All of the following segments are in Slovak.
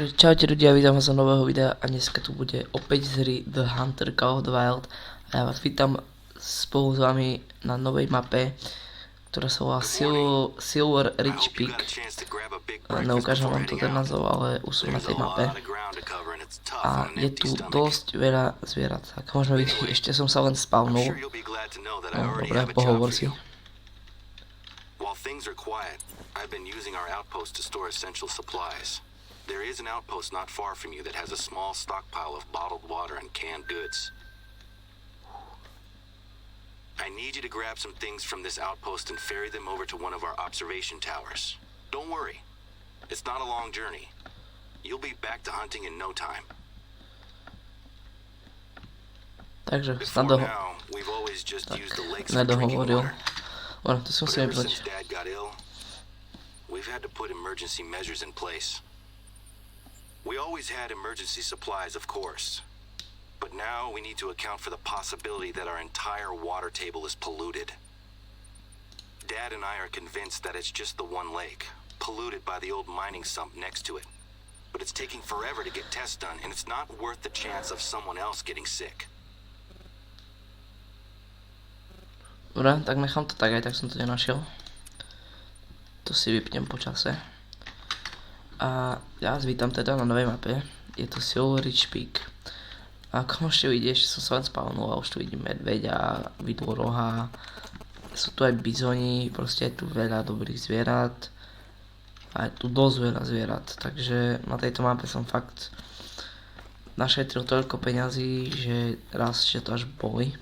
Takže čaute ľudia, vítam vás z nového videa a dneska tu bude opäť z hry TheHunter Call of the Wild a ja vás vítam spolu s vami na novej mape, ktorá sa volá Silver Ridge Peak. Neukážem vám to ten názov, ale už som na tej mape a je tu dosť veľa zvierat, tak môžeme vidieť, ešte som sa len spavnul. No, dobre, pohovor si. I've been using our outpost to store essential supplies. There is an outpost not far from you that has a small stockpile of bottled water and canned goods. I need you to grab some things from this outpost and ferry them over to one of our observation towers. Don't worry, it's not a long journey. You'll be back to hunting in no time. Takže Before now, we've always just used the lakes for drinking water. Bueno, to som si But ever vybrať. since Dad got ill, we've had to put emergency measures in place. We always had emergency supplies, of course. But now we need to account for the possibility that our entire water table is polluted. Dad and I are convinced that it's just the one lake, polluted by the old mining sump next to it. But it's taking forever to get tests done, and it's not worth the chance of someone else getting sick. Dobre, tak nechám to tak, aj tak som to nenašiel. To si vypnem po čase. A ja vás vítam teda na novej mape. Je to Silver Ridge Peak. A ako môžete vidieť, že som sa len spavnul a už tu vidím medveďa, vidloroha. Sú tu aj bizoni, proste je tu veľa dobrých zvierat. A je tu dosť veľa zvierat, takže na tejto mape som fakt našetril toľko peňazí, že raz že to až boli.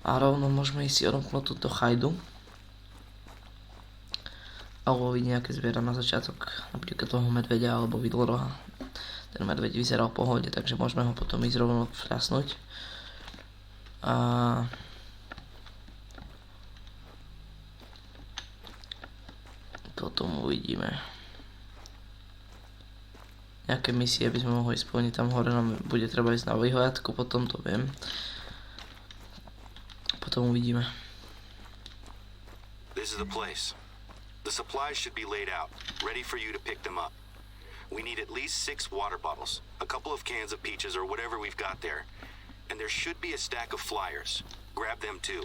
A rovno môžeme ísť si odomknúť túto chajdu a uloviť nejaké zviera na začiatok, napríklad toho medveďa alebo vidloroha. Ten medveď vyzeral v pohode, takže môžeme ho potom ísť rovno vľasnúť. A potom uvidíme. Nejaké misie by sme mohli splniť, tam hore nám bude treba ísť na vyhliadku, potom to viem. Potom uvidíme. This is the place. The supplies should be laid out, ready for you to pick them up. We need at least 6 water bottles, a couple of cans of peaches or whatever we've got there. And there should be a stack of flyers. Grab them too.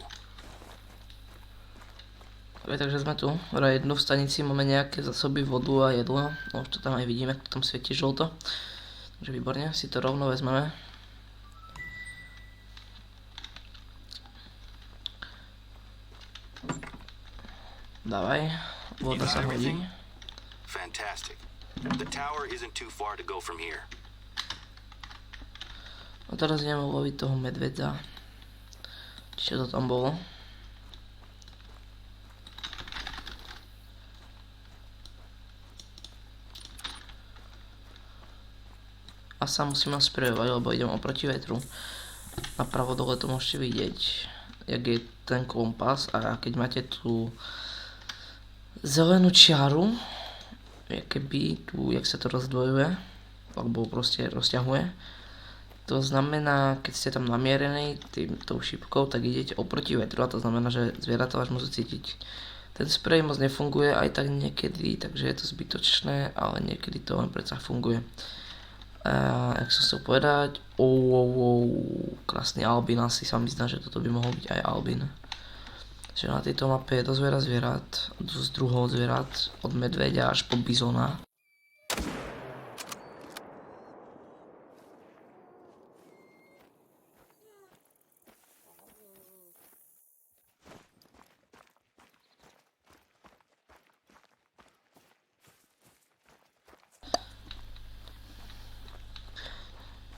Dobre, takže sme tu. V jednu v stanici máme nejaké zásoby, vodu a jedlo. No už to tam aj vidíme, to tam svieti žlto. Takže výborne, si to rovno vezmeme. Dávaj, voda sa hodí. Fantastic. The tower isn't too far to go from here. A teraz ideme loviť toho medvedza. Čiže to tam bolo. A sa musím nasprejovať, lebo idem oproti vetru. Napravo dole to môžete vidieť, jak je ten kompas, a keď máte tú zelenú čiaru, keby tu, jak sa to rozdvojuje, alebo proste rozťahuje, to znamená, keď ste tam namierení tou šipkou, tak idete oproti vetru a to znamená, že zvieratá vás môžu cítiť. Ten sprej moc nefunguje aj tak niekedy, takže je to zbytočné, ale niekedy to len predsa funguje. Jak som chcel povedať, krásny albín, asi sa mi zdá, že toto by mohol byť aj albín. Že na tejto mape je dosť veľa zvierat, dosť druhov zvierat, od medveďa až po bizona.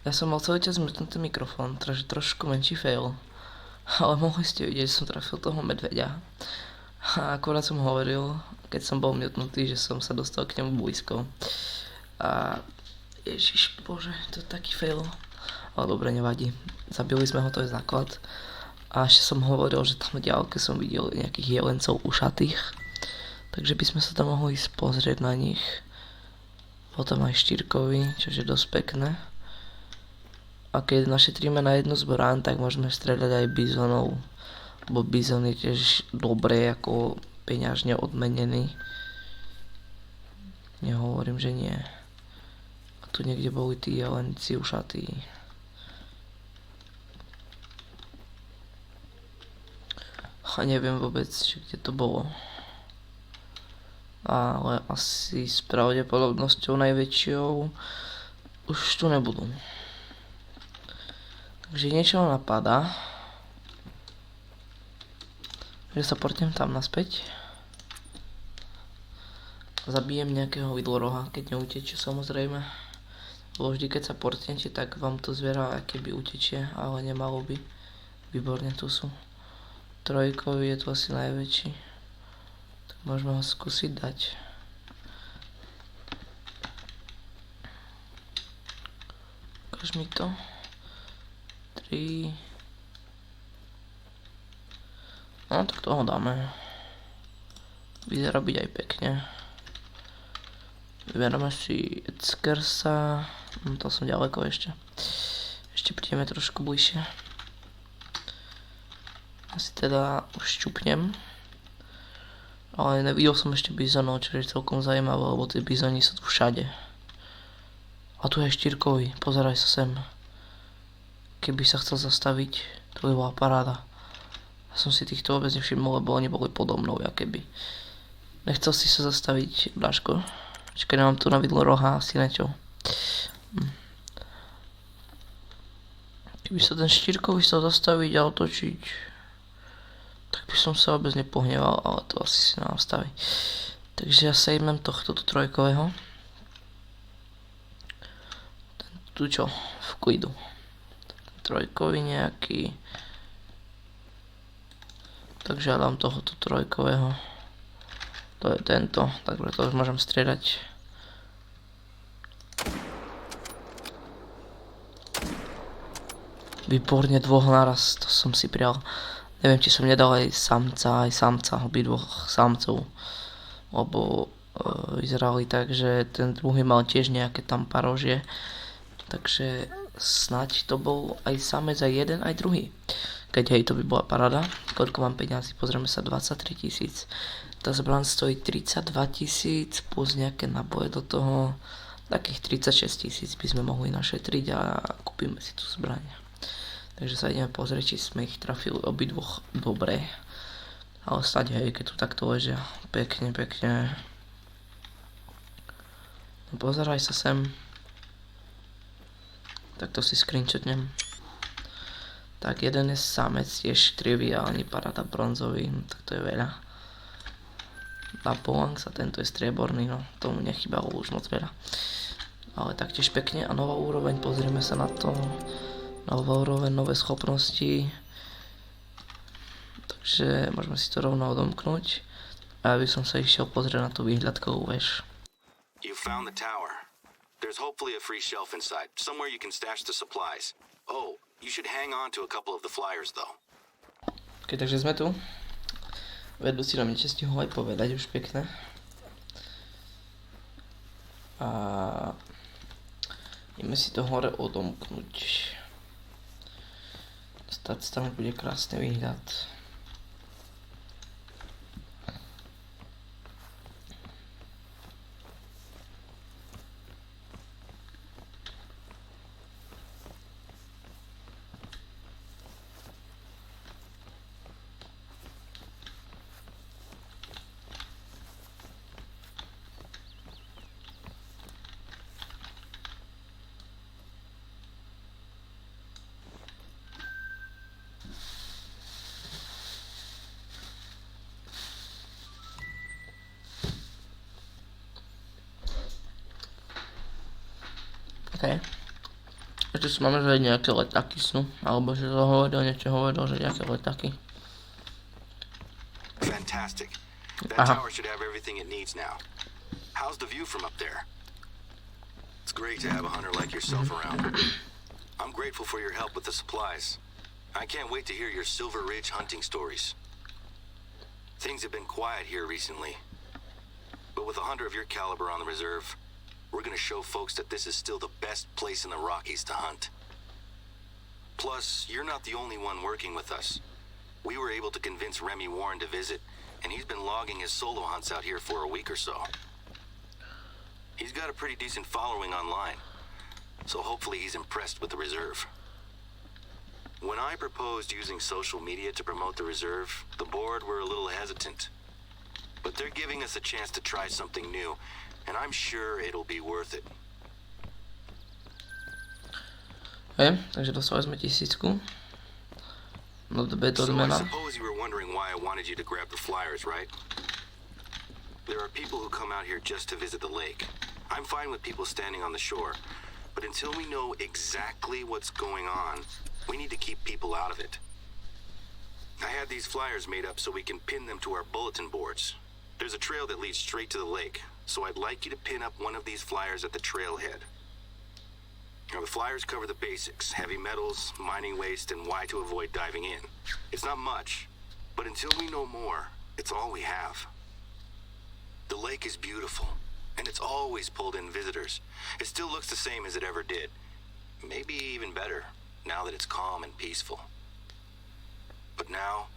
Ja som mal celý čas mrtnutý mikrofón, takže trošku menší fail. Ale mohli ste vidieť, že som trafil toho medveďa. A akurát som hovoril, keď som bol mutnutý, že som sa dostal k nemu blízko. A ježiš bože, to je taký fail. Ale dobre, nevadí. Zabili sme ho, to je základ. A ešte som hovoril, že tam v diaľke som videl nejakých jelencov ušatých. Takže by sme sa tam mohli ísť pozrieť na nich. Potom aj štyrkovi, čo je dosť pekné. A keď našetríme na jednu zbraň, tak môžeme streľať aj bizonov. Lebo bizon je tiež dobré ako peňažne odmenený. Nehovorím, že nie. A tu niekde boli tí jelenci ušatí. A neviem vôbec, kde to bolo. Ale asi s pravdepodobnosťou najväčšou už tu nebudú. Takže niečo ma napadá, že sa portnem tam naspäť. Zabijem nejakého vidloroha, keď neutečie, samozrejme. Lebo vždy, keď sa portnete, tak vám to zviera keby utečie, ale nemalo by. Výborne, tu sú. Trojkový je tu asi najväčší. Tak môžeme ho skúsiť dať. Ukáž mi to. 3. No tak toho dáme. Vyzerá byť aj pekne. Vyberáme si Skersa. To som ďaleko ešte. Ešte prídeme trošku bližšie. Asi teda už šťupnem. Ale nevidel som ešte bizonov, čo je celkom zaujímavé, lebo tie bizoni sú tu všade. A tu je štyrkový, pozeraj sa sem. Keby sa chcel zastaviť, to by bola paráda. Ja som si týchto vôbec nevšimol, lebo oni boli podo mnou, keby. Nechcel si sa zastaviť, Bráško? Počkaj, nemám tu na vidlo roha, asi nečo. Keby sa ten štyrkový chcel zastaviť a otočiť, tak by som sa vôbec nepohneval, ale to asi si nám staví. Takže ja sejmem tohto trojkového. Ten tu čo? V klidu. Trojkový nejaký. Takže ja dám tohoto trojkového. To je tento, tak preto už môžem striedať. Výborne, dvoch naraz, to som si prial. Neviem, či som nedal aj samca, obidvoch samcov. Lebo vyzerali tak, že ten druhý mal tiež nejaké tam parožie. Takže snáď to bol aj samec, aj jeden, aj druhý. Keď hej, to by bola paráda. Koľko mám peňazí? Pozrieme sa, 23 000. Tá zbraň stojí 32 000 plus nejaké naboje do toho. Takých 36 000 by sme mohli našetriť a kúpime si tú zbraň. Takže sa ideme pozrieť, či sme ich trafili obidvoch dobre. Ale snáď hej, keď tu takto ležia. Pekne, pekne. No pozeraj sa sem. Tak to si screenshotnem. Tak jeden je samec, tiež triviálny, paráda bronzový, no tak to je veľa. Napolang sa, tento je strieborný, no tomu nechybalo už moc veľa. Ale taktiež pekne a nová úroveň, pozrieme sa na to. Nová úroveň, nové schopnosti. Takže môžeme si to rovno odomknúť. A ja by som sa išiel pozrieť na tú výhľadkovú väž. You found the tower. There's hopefully a free shelf inside, somewhere you can stash the supplies. Oh, you should hang on to a couple of the flyers though. Ok, takže sme tu. Vedúci nám niečo stihol aj povedať, už pekné. A ideme si to hore odomknúť. Stať tam bude krásny výhľad. Okay. Ešte si máme, že nejaké letáky sú, alebo že to hovoril, že nejaké letáky. Fantastic. That tower should have everything it needs now. How's the view from up there? It's great to have a hunter like yourself around. I'm grateful for your help with the supplies. I can't wait to hear your Silver Ridge hunting stories. Things have been quiet here recently, but with a hunter of your caliber on the reserve, we're gonna show folks that this is still the best place in the Rockies to hunt. Plus, you're not the only one working with us. We were able to convince Remy Warren to visit, and he's been logging his solo hunts out here for a week or so. He's got a pretty decent following online, so hopefully he's impressed with the reserve. When I proposed using social media to promote the reserve, the board were a little hesitant. But they're giving us a chance to try something new, and I'm sure it'll be worth it. Hej, takže dostali sme 1000. No dobe to So I odmena. suppose you were wondering why I wanted you to grab the flyers, right? There are people who come out here just to visit the lake. I'm fine with people standing on the shore, but until we know exactly what's going on, we need to keep people out of it. I had these flyers made up so we can pin them to our bulletin boards. There's a trail that leads straight to the lake, so I'd like you to pin up one of these flyers at the trailhead. Now, the flyers cover the basics: heavy metals, mining waste, and why to avoid diving in. It's not much, but until we know more, it's all we have. The lake is beautiful, and it's always pulled in visitors. It still looks the same as it ever did. Maybe even better, now that it's calm and peaceful. But now,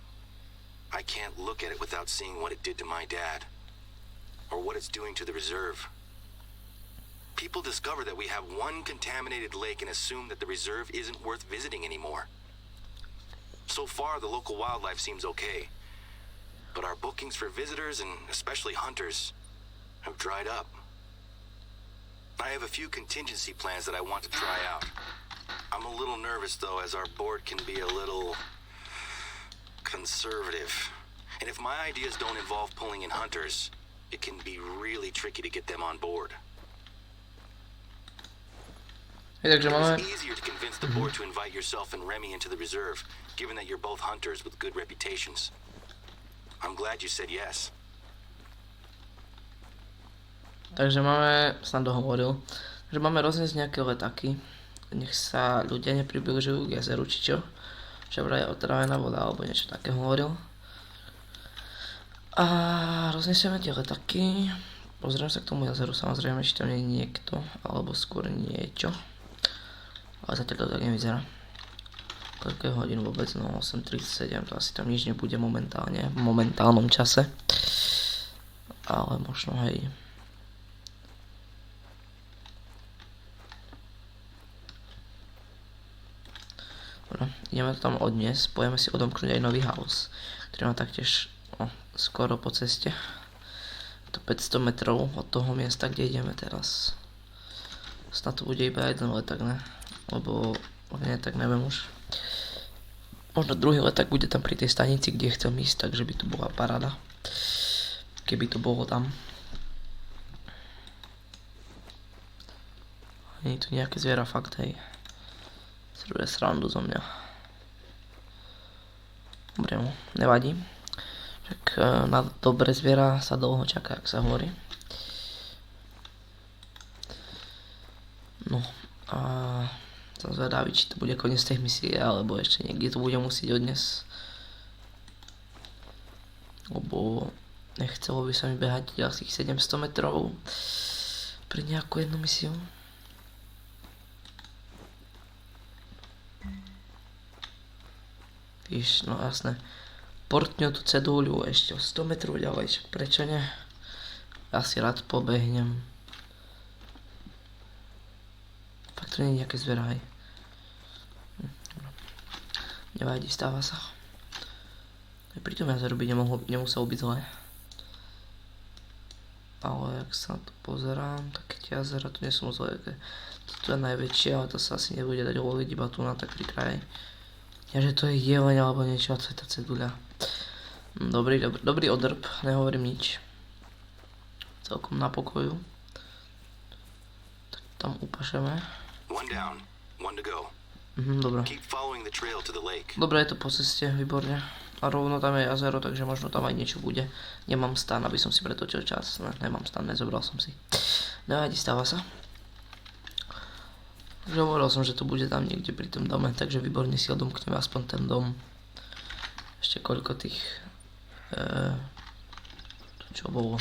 I can't look at it without seeing what it did to my dad, or what it's doing to the reserve. People discover that we have one contaminated lake and assume that the reserve isn't worth visiting anymore. So far, the local wildlife seems okay, but our bookings for visitors, and especially hunters, have dried up. I have a few contingency plans that I want to try out. I'm a little nervous, though, as our board can be a little conservative. And if my ideas don't involve pulling in hunters, it can be really tricky to get them on board. Hej, takže máme... It's easier to convince the board to invite yourself and Remy into the reserve, given that you're both hunters with good reputations. I'm glad you said yes. Takže máme... Snad dohovoril. Takže máme rozniesť nejaké letaky. Nech sa ľudia nepribližujú k jazeru, či čo. Že vraj je otrávená voda, alebo niečo také hovoril. A rozniesieme tie letaky. Pozrieme sa k tomu jazeru, samozrejme, či tam nie je niekto, alebo skôr niečo. Ale zatiaľ to tak nevyzerá. Koľko je hodín vôbec? No 8:37, to asi tam nič nebude momentálne, v momentálnom čase. Ale možno hej. Dobre, ideme to tam odniesť, pojeme si odomknúť aj nový house, ktorý má taktiež skoro po ceste. To 500 metrov od toho miesta, kde ideme teraz. Snad to bude iba jeden leták, ne? Lebo nie, tak neviem už. Možno druhý leták bude tam pri tej stanici, kde chcem ísť, takže by to bola paráda. Keby to bolo tam. Nie je tu nejaké zviera, fakt, hej. Sruje srandu zo mňa. Dobre, nevadí. Tak na dobré zviera sa dlho čaká, ak sa hovorí. No a som zvedavý, či to bude koniec tej misie, alebo ešte niekde to bude musieť odniesť. Lebo nechcelo by sa mi behať ďalších 700 metrov pre nejakú jednu misiu. Víš, no jasné. Portňu tú cedúľu ešte o 100 metrov ďalej, však prečo ne? Ja si rád pobehnem. Fakt to nie je nejaké zviera, hej. Nevadí, stáva sa. Aj pri tom jazeru by nemuselo byť zlé. Ale ak sa na to pozerám, tak tie jazera tu nie sú zlé. Toto je najväčšie, ale to sa asi nebude dať loviť iba tu na tak pri kraji. Ja, že to je jeleň alebo niečo, a to je tá ceduľa. Dobrý odrb, nehovorím nič. Celkom na pokoju. Tak tam upašeme. Dobre. Dobre, je to po ceste, výborne. A rovno tam je jazero, takže možno tam aj niečo bude. Nemám stan, aby som si pretočil čas. Nemám stan, nezobral som si. Nevadí, stáva sa. Že hovoril som, že to bude tam niekde pri tom dome, takže výborne si odomkneme aspoň ten dom. Ešte koľko tých... čo bolo?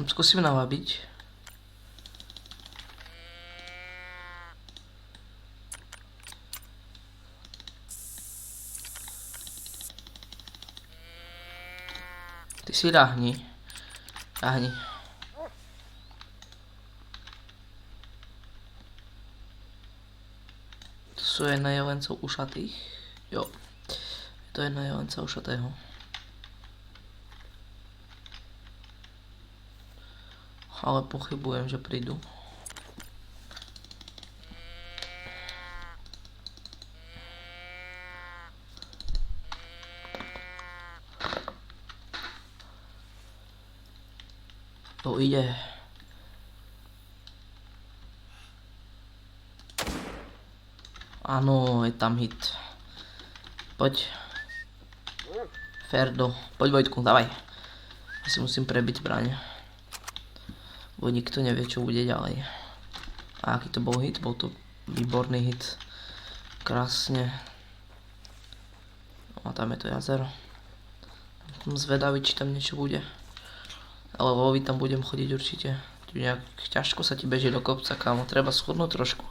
Skúsim navábiť. Ty si ľahni. Ľahni. To sú jedna jelencov ušatých. Jo. To je jedna jelenca ušatého. Ale pochybujem, že prídu. To ide. Áno, je tam hit. Poď. Ferdo. Poď Vojtku, dávaj. Ja si musím prebiť zbraň. Bo nikto nevie, čo bude ďalej. A aký to bol hit? Bol to výborný hit. Krásne. A tam je to jazero. Som zvedavý, či tam niečo bude. Ale loví tam budem chodiť určite. Nejak ťažko sa ti beží do kopca, kámo. Treba schudnúť trošku.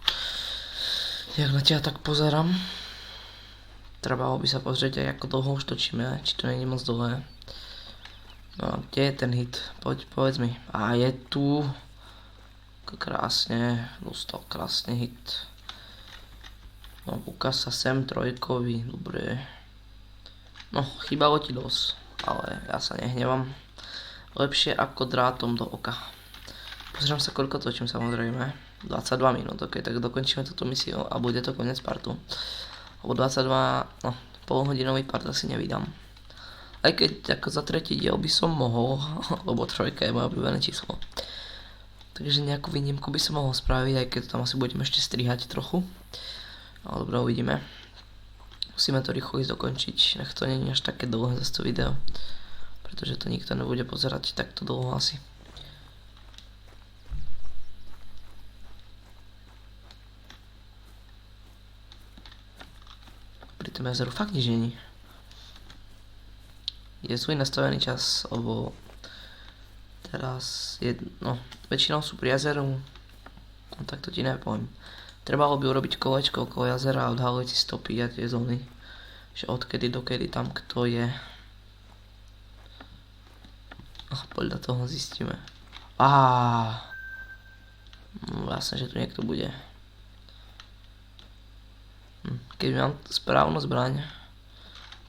Jak na teba tak pozerám. Trebalo by sa pozrieť aj ako dlho už točíme. Či to nie je moc dlhé. No, kde je ten hit? Poď, povedz mi. A je tu. Krásne. Dostal krásny hit. No, ukáž sa sem trojkový. Dobre. No, chýbalo ti dosť. Ale ja sa nehnevam. Lepšie ako drátom do oka. Pozriem sa, koľko točím, samozrejme. 22 minút, ok, tak dokončíme túto misiu a bude to koniec partu. Lebo 22, no, polhodinový part asi nevydám. Aj keď ako za tretí diel by som mohol, lebo trojka je moje obľúbené číslo. Takže nejakú výnimku by som mohol spraviť, aj keď tam asi budeme ešte strihať trochu. Ale dobre, uvidíme. Musíme to rýchlo ísť dokončiť, nech to nie je až také dlhé zase to video. Pretože to nikto nebude pozerať takto dlho asi. Pri tom jazeru fakt nič není. Je svoj nastavený čas, lebo teraz je, no, väčšinou sú pri jazeru, no tak to ti nepoviem. Trebalo by urobiť kolečko okolo jazera a odhaliť si stopy a tie zóny, že odkedy dokedy tam kto je. Podľa toho zistíme. No jasne, že tu niekto bude. Keď mám správnu zbraň,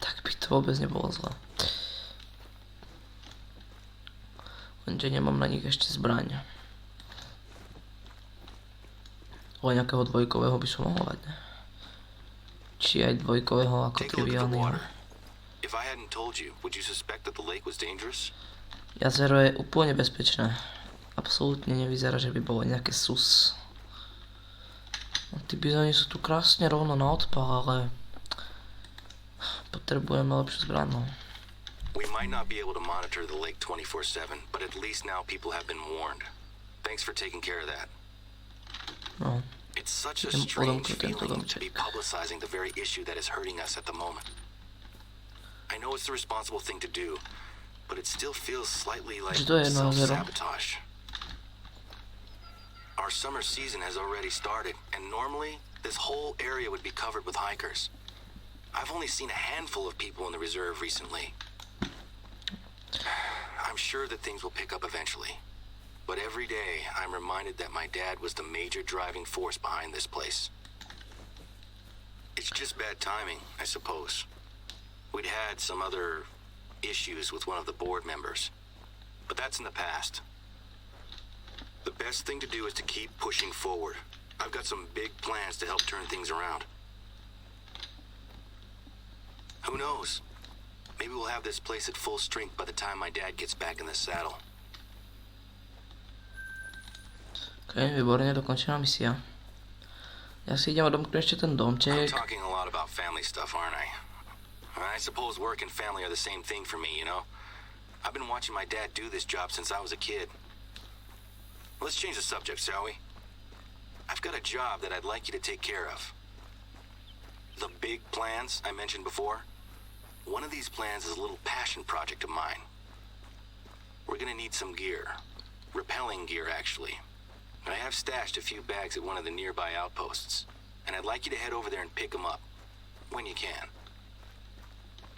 tak by to vôbec nebolo zle. Lenže nemám na nich ešte zbraň. Ale nejakého dvojkového by som mohol dať, ne? Či aj dvojkového ako triviálneho. Jazero je úplne bezpečné. Absolútne nevyzerá, že by bolo nejaké sus. No, tí bizoni sú tu krásne rovno na odpal, ale potrebujeme lepšiu zbraň. We might not be able to monitor the lake 24/7, but at least now people have been warned. Thanks for taking care of that. No. It's such a strange feeling to be publicizing the very issue that is hurting us at the moment. I know it's the responsible thing to do, but it still feels slightly like self-sabotage. Our summer season has already started, and normally this whole area would be covered with hikers. I've only seen a handful of people in the reserve recently. I'm sure that things will pick up eventually, but every day I'm reminded that my dad was the major driving force behind this place. It's just bad timing, I suppose. We'd had some other issues with one of the board members, but that's in the past. The best thing to do is to keep pushing forward. I've got some big plans to help turn things around. Who knows? Maybe we'll have this place at full strength by the time my dad gets back in the saddle. Ok, výborne, dokončená misia. Ja si idem odomknúť ešte ten domček. I'm talking a lot about family stuff, aren't I? I suppose work and family are the same thing for me, you know? I've been watching my dad do this job since I was a kid. Let's change the subject, shall we? I've got a job that I'd like you to take care of. The big plans I mentioned before? One of these plans is a little passion project of mine. We're gonna need some gear. Rappelling gear, actually. I have stashed a few bags at one of the nearby outposts, and I'd like you to head over there and pick them up, when you can.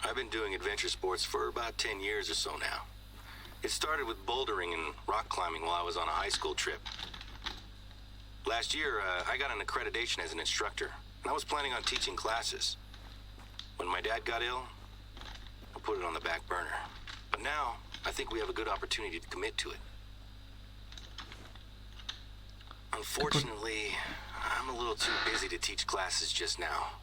I've been doing adventure sports for about 10 years or so now. It started with bouldering and rock climbing while I was on a high school trip. Last year, I got an accreditation as an instructor, and I was planning on teaching classes. When my dad got ill, I put it on the back burner. But now, I think we have a good opportunity to commit to it. Unfortunately, I'm a little too busy to teach classes just now.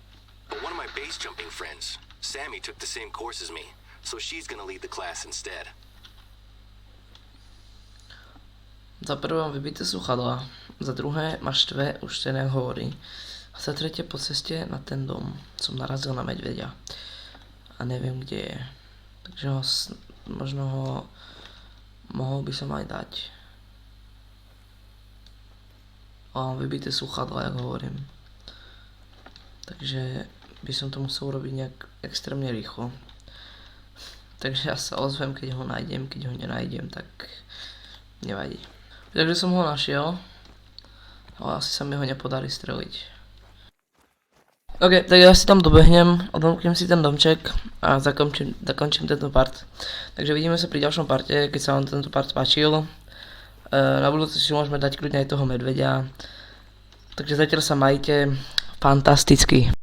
But one of my base jumping friends, Sammy, took the same course as me, so she's gonna lead the class instead. Za prvé mám vybité sluchadla, za druhé ma štve už ten, jak hovorí. A za tretie po ceste na ten dom som narazil na medveďa. A neviem, kde je. Takže možno ho mohol by som aj dať. A mám vybité sluchadla, jak hovorím. Takže by som to musel urobiť nejak extrémne rýchlo. Takže ja sa ozvem, keď ho nájdem, keď ho nenájdem, tak nevadí. Takže som ho našiel, ale asi sa mi ho nepodarí streliť. Ok, tak ja si tam dobehnem, odomknem si ten domček a zakončím tento part. Takže vidíme sa pri ďalšom parte, keď sa vám tento part páčil. Na budúce si môžeme dať kľudne aj toho medveďa. Takže zatiaľ sa majte fantasticky.